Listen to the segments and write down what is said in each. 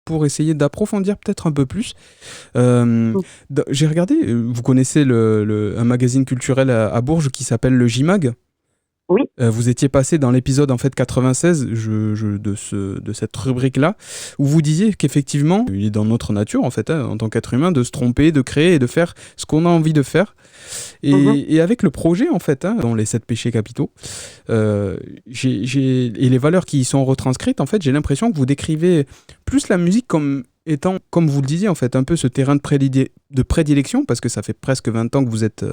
pour essayer d'approfondir peut-être un peu plus. Euh, j'ai regardé, vous connaissez un magazine culturel à Bourges qui s'appelle le J-Mag. Oui. Vous étiez passé dans l'épisode en fait 96 de cette rubrique-là, où vous disiez qu'effectivement, il est dans notre nature en fait, en tant qu'être humain, de se tromper, de créer et de faire ce qu'on a envie de faire. Et avec le projet en fait, dans les 7 péchés capitaux, et les valeurs qui y sont retranscrites, en fait, j'ai l'impression que vous décrivez plus la musique comme étant, comme vous le disiez en fait, un peu ce terrain de prédilection, parce que ça fait presque 20 ans que vous êtes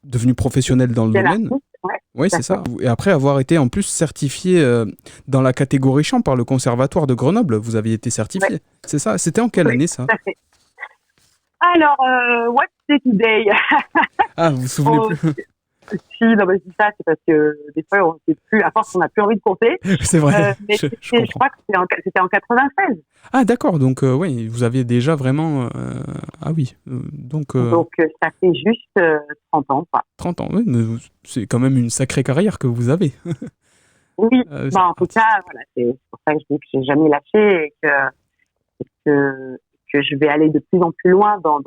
devenu professionnel dans le domaine. Oui, c'est ça. Et après avoir été en plus certifié dans la catégorie chant par le Conservatoire de Grenoble, vous aviez été certifié. Ouais. C'est ça. C'était en quelle année ça? Alors, what's it today? Ah, vous vous souvenez plus? Si, non, mais c'est ça, c'est parce que des fois, on ne sait plus, à force, on n'a plus envie de compter. C'est vrai. Mais je crois que c'était en 96. Ah, d'accord. Donc, oui, vous aviez déjà vraiment. Ah oui. Donc, ça fait juste 30 ans, quoi. 30 ans, oui. C'est quand même une sacrée carrière que vous avez. Oui, en tout cas, voilà, c'est pour ça que je dis que j'ai jamais lâché et que je vais aller de plus en plus loin dans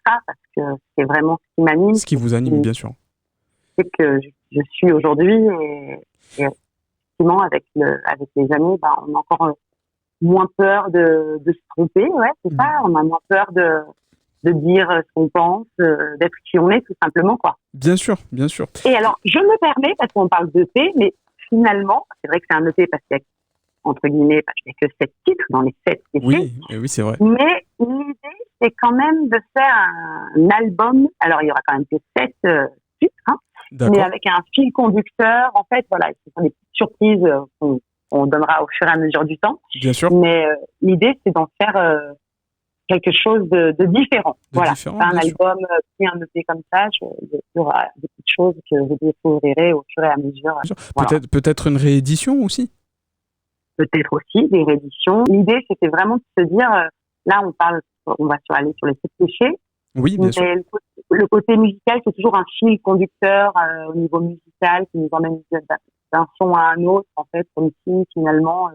ça, parce que c'est vraiment ce qui m'anime. Ce qui vous anime, bien sûr. C'est que je suis aujourd'hui et effectivement, avec les années, on a encore moins peur de se tromper, ouais, c'est ça. On a moins peur de dire ce qu'on pense, d'être qui on est, tout simplement, quoi. Bien sûr, bien sûr. Et alors, je me permets, parce qu'on parle d'EP, mais finalement, c'est vrai que c'est un EP parce qu'il y a, entre guillemets, il n'y a que 7 titres dans les 7 péchés. Oui, c'est vrai. Mais l'idée, c'est quand même de faire un album. Alors, il y aura quand même que 7 titres, mais avec un fil conducteur. En fait, voilà, ce sont des petites surprises qu'on donnera au fur et à mesure du temps. Bien sûr. Mais l'idée, c'est d'en faire quelque chose de différent. Voilà, c'est un album, puis un EP comme ça. Il y aura des petites choses que vous découvrirez au fur et à mesure. Voilà. Peut-être une réédition aussi. Peut-être aussi des rééditions. L'idée, c'était vraiment de se dire, là, on va aller sur les 7 péchés. Oui, bien sûr. Le côté musical, c'est toujours un fil conducteur au niveau musical qui nous emmène d'un son à un autre, en fait, comme si finalement